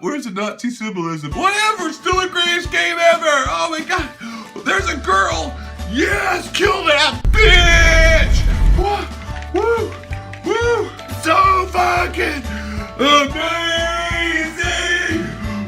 Where's the Nazi symbolism? Whatever, still the greatest game ever. Oh my god. There's a girl. Yes, kill that bitch. Woo, woo. So fucking amazing.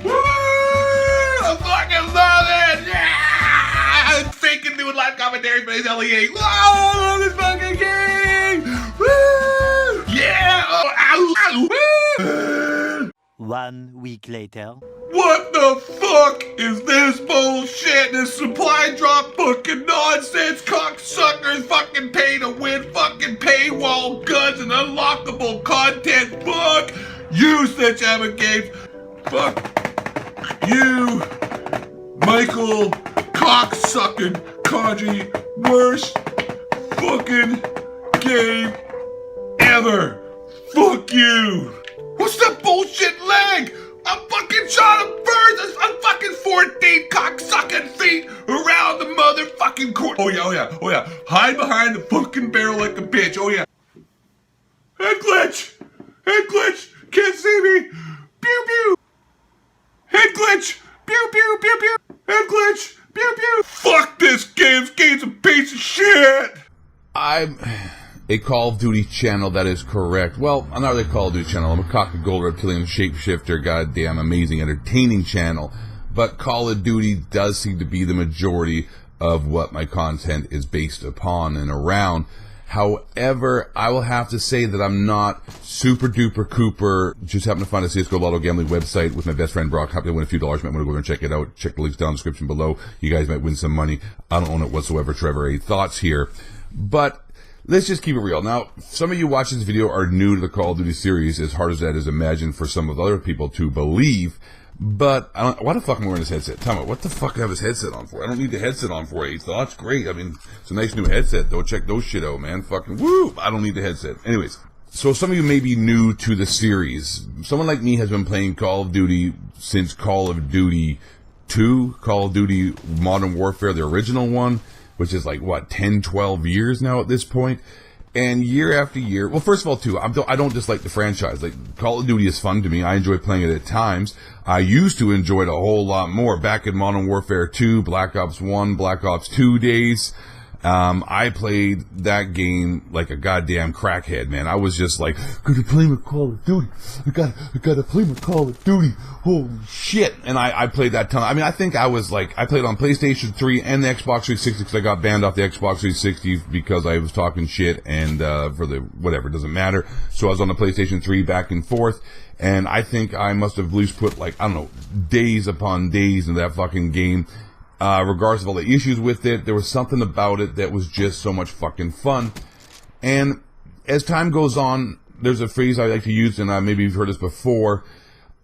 Woo, I fucking love it. Yeah. Faking doing live commentaries, but he's LEA. Oh, I love this fucking game. Woo. Yeah. Oh, ow, woo. 1 week later. What the fuck is this bullshit? This supply drop fucking nonsense, cocksuckers fucking pay to win fucking paywall guns and unlockable content. Fuck you, Sledgehammer Games. Fuck you, Michael cocksucking Kaji. Worst fucking game ever. Fuck you. What's that bullshit leg? I'm fucking shot him first. I'm fucking 14 cocksucking feet around the motherfucking court. Oh yeah. Hide behind the fucking barrel like a bitch. Oh yeah. Head glitch. Can't see me. Pew pew. Head glitch. Pew pew pew pew. Head glitch. Pew pew. Fuck this game. This game's a piece of shit. I'm a Call of Duty channel, that is correct. Well, I'm not really a Call of Duty channel. I'm a cock and gold reptilian shapeshifter, goddamn amazing, entertaining channel. But Call of Duty does seem to be the majority of what my content is based upon and around. However, I will have to say that I'm not super duper Cooper. Just happened to find a CSGO Lotto gambling website with my best friend Brock. Happy to win a few dollars. Might want to go over and check it out. Check the links down in the description below. You guys might win some money. I don't own it whatsoever. Trevor A. Thoughts here. But let's just keep it real. Now, some of you watching this video are new to the Call of Duty series, as hard as that is imagined for some of the other people to believe. But why the fuck am I wearing this headset? Tell me, what the fuck do I have this headset on for? I don't need the headset on for it. So that's great. I mean, it's a nice new headset, though. Check those shit out, man. Fucking woo! I don't need the headset. Anyways, so some of you may be new to the series. Someone like me has been playing Call of Duty since Call of Duty 2, Call of Duty Modern Warfare, the original one, which is like, what, 10, 12 years now at this point? And year after year, well, first of all, too, I don't dislike the franchise. Like, Call of Duty is fun to me. I enjoy playing it at times. I used to enjoy it a whole lot more back in Modern Warfare 2, Black Ops 1, Black Ops 2 days. I played that game like a goddamn crackhead, man. I was just like, gotta play my Call of Duty. I gotta play my Call of Duty. Holy shit. And I played that ton. I mean, I think I was like, I played on PlayStation 3 and the Xbox 360 because I got banned off the Xbox 360 because I was talking shit and, for the, whatever, it doesn't matter. So I was on the PlayStation 3 back and forth. And I think I must have at least put like, I don't know, days upon days in that fucking game. Regardless of all the issues with it, there was something about it that was just so much fucking fun. And as time goes on, there's a phrase I like to use, and maybe you've heard this before.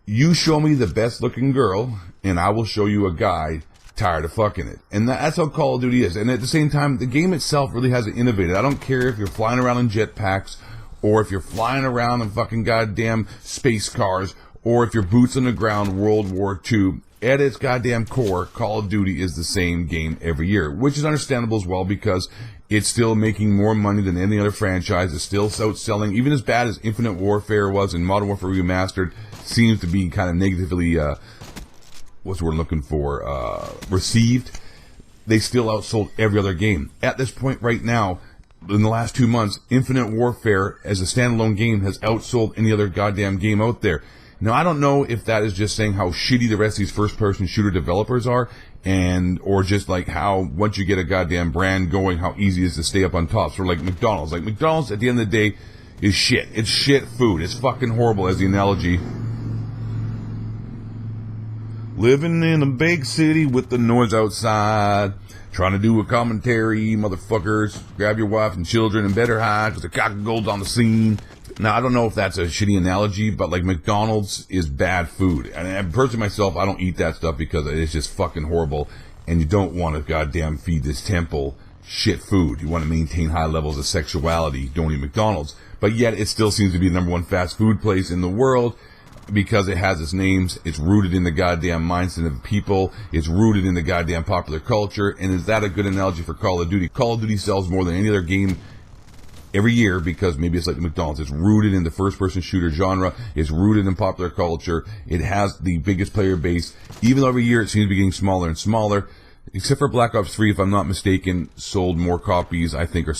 You show me the best looking girl, and I will show you a guy tired of fucking it. And that's how Call of Duty is. And at the same time, the game itself really hasn't innovated. I don't care if you're flying around in jetpacks, or if you're flying around in fucking goddamn space cars, or if you're boots on the ground World War II. At its goddamn core, Call of Duty is the same game every year, which is understandable as well because it's still making more money than any other franchise. It's still outselling, even as bad as Infinite Warfare was and Modern Warfare Remastered seems to be kind of negatively, what's the word I'm looking for, received. They still outsold every other game. At this point right now, in the last 2 months, Infinite Warfare as a standalone game has outsold any other goddamn game out there. Now, I don't know if that is just saying how shitty the rest of these first-person shooter developers are, or just like how, once you get a goddamn brand going, how easy it is to stay up on top. So like McDonald's. Like, McDonald's, at the end of the day, is shit. It's shit food. It's fucking horrible, as the analogy. Living in a big city with the noise outside. Trying to do a commentary, motherfuckers. Grab your wife and children and better hide, because the cock and gold's on the scene. Now, I don't know if that's a shitty analogy, but like McDonald's is bad food. And personally myself, I don't eat that stuff because it's just fucking horrible. And you don't want to goddamn feed this temple shit food. You want to maintain high levels of sexuality. Don't eat McDonald's. But yet it still seems to be the #1 fast food place in the world because it has its names. It's rooted in the goddamn mindset of people. It's rooted in the goddamn popular culture. And is that a good analogy for Call of Duty? Call of Duty sells more than any other game every year, because maybe it's like the McDonald's, it's rooted in the first-person shooter genre, it's rooted in popular culture, it has the biggest player base, even though every year it seems to be getting smaller and smaller, except for Black Ops 3, if I'm not mistaken, sold more copies, I think, or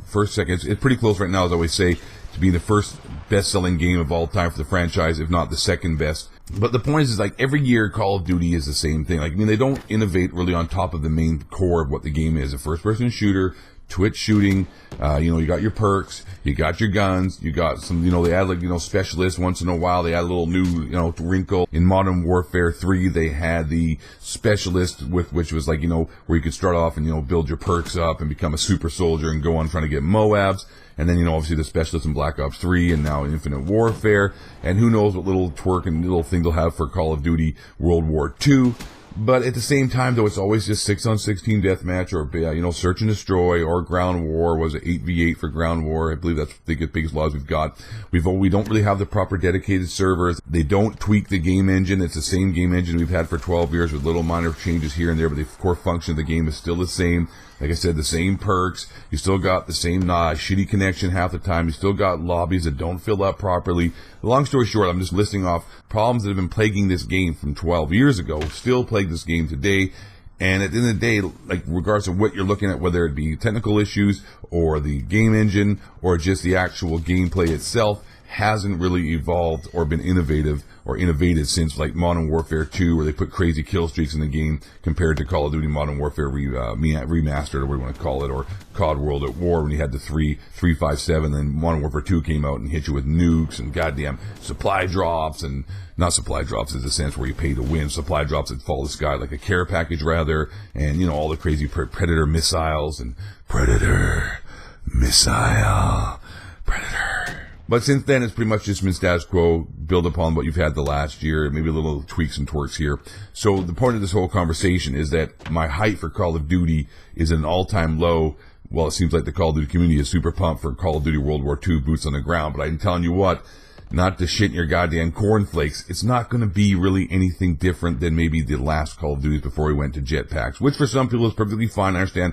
first. It's pretty close right now, as I always say, to be the first best-selling game of all time for the franchise, if not the second best. But the point is like, every year Call of Duty is the same thing. Like, I mean, they don't innovate really on top of the main core of what the game is. A first-person shooter, twitch shooting, you got your perks, you got your guns, you got some, they add like, specialists once in a while. They add a little new, wrinkle. In Modern Warfare 3, they had the specialist which was like, where you could start off and, build your perks up and become a super soldier and go on trying to get Moabs. And then, obviously the specialist in Black Ops 3 and now Infinite Warfare. And who knows what little twerk and little thing they'll have for Call of Duty World War II. But at the same time, though, it's always just 6-on-6 team deathmatch, or, search and destroy, or ground war. Was it 8v8 for ground war? I believe that's the biggest laws we've got. We don't really have the proper dedicated servers. They don't tweak the game engine. It's the same game engine we've had for 12 years with little minor changes here and there, but the core function of the game is still the same. Like I said, the same perks. You still got the same shitty connection half the time. You still got lobbies that don't fill up properly. Long story short, I'm just listing off problems that have been plaguing this game from 12 years ago, still plague this game today. And at the end of the day, like, regardless of what you're looking at, whether it be technical issues or the game engine or just the actual gameplay itself, hasn't really evolved or been innovative or innovated since like Modern Warfare 2, where they put crazy kill streaks in the game, compared to Call of Duty Modern Warfare Remastered, or what you want to call it, or COD World at War, when you had the 357, then Modern Warfare 2 came out and hit you with nukes and goddamn supply drops, and not supply drops in the sense where you pay to win, supply drops that fall the sky, like a care package rather, and all the crazy Predator missiles and Predator missile, Predator. But since then, it's pretty much just been status quo, build upon what you've had the last year, maybe a little tweaks and twerks here. So the point of this whole conversation is that my hype for Call of Duty is at an all-time low. Well, it seems like the Call of Duty community is super pumped for Call of Duty World War II, boots on the ground. But I'm telling you what, not to shit in your goddamn cornflakes, it's not going to be really anything different than maybe the last Call of Duty before we went to jetpacks, which for some people is perfectly fine. I understand.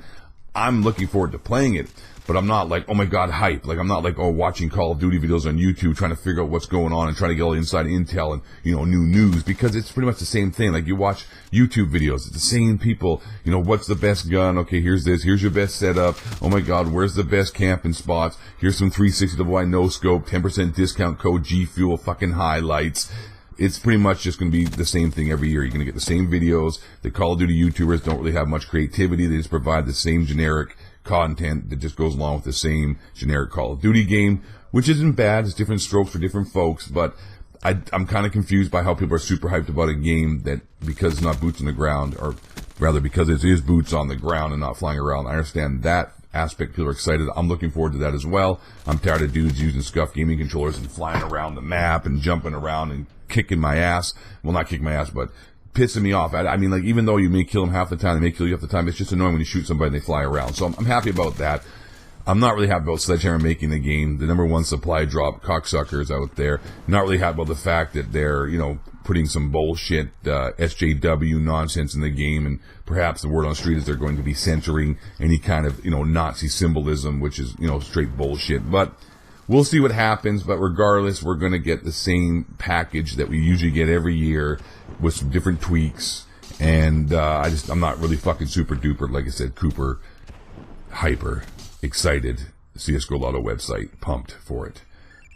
I'm looking forward to playing it. But I'm not like, oh my god, hype. Like, I'm not like, watching Call of Duty videos on YouTube, trying to figure out what's going on and trying to get all the inside intel and, new news, because it's pretty much the same thing. Like, you watch YouTube videos, it's the same people, what's the best gun? Okay, here's this, here's your best setup. Oh my god, where's the best camping spots? Here's some 360 WWII no scope, 10% discount code G Fuel fucking highlights. It's pretty much just going to be the same thing every year. You're going to get the same videos. The Call of Duty YouTubers don't really have much creativity. They just provide the same generic content that just goes along with the same generic Call of Duty game, which isn't bad. It's different strokes for different folks, but I'm kind of confused by how people are super hyped about a game that, because it's not boots on the ground, or rather because it is boots on the ground and not flying around. I understand that aspect. People are excited. I'm looking forward to that as well. I'm tired of dudes using scuffed gaming controllers and flying around the map and jumping around and kicking my ass. Well, not kicking my ass, but pissing me off. I mean, like, even though you may kill them half the time, they may kill you half the time, it's just annoying when you shoot somebody and they fly around. So I'm happy about that. I'm not really happy about Sledgehammer making the game, the number one supply drop cocksuckers out there. Not really happy about the fact that they're, putting some bullshit, SJW nonsense in the game, and perhaps the word on the street is they're going to be censoring any kind of, Nazi symbolism, which is, straight bullshit. But we'll see what happens. But regardless, we're going to get the same package that we usually get every year with some different tweaks. And, I'm not really fucking super duper, like I said, Cooper, hyper excited. CSGO Lotto website, pumped for it.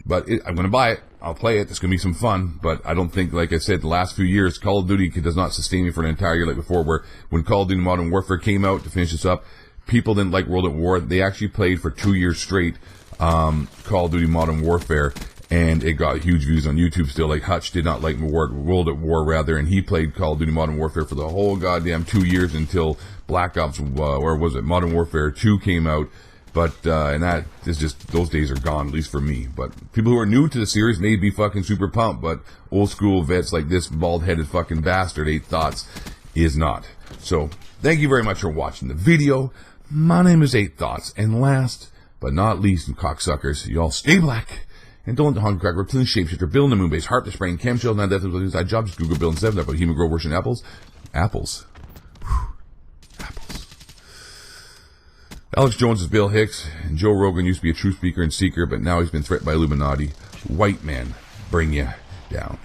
But I'm going to buy it. I'll play it. It's going to be some fun. But I don't think, like I said, the last few years, Call of Duty does not sustain me for an entire year like before, where when Call of Duty Modern Warfare came out, to finish this up, people didn't like World at War. They actually played for 2 years straight Call of Duty Modern Warfare, and it got huge views on YouTube still. Like, Hutch did not like World at War, rather, and he played Call of Duty Modern Warfare for the whole goddamn 2 years until Black Ops, or was it Modern Warfare 2 came out. But, and that is just, those days are gone, at least for me. But people who are new to the series may be fucking super pumped, but old school vets like this bald-headed fucking bastard, 8 Thoughts, is not. So, thank you very much for watching the video. My name is 8 Thoughts, and last but not least, and cocksuckers, y'all stay black. And don't let the hunger crack, reptilian shapeshifter, building the moon base, harp to spraying, chemtrails, not death, inside jobs, just Google building 7, but human grow worship apples. Apples. Whew. Apples. Alex Jones is Bill Hicks, and Joe Rogan used to be a truth speaker and seeker, but now he's been threatened by Illuminati. White men bring you down.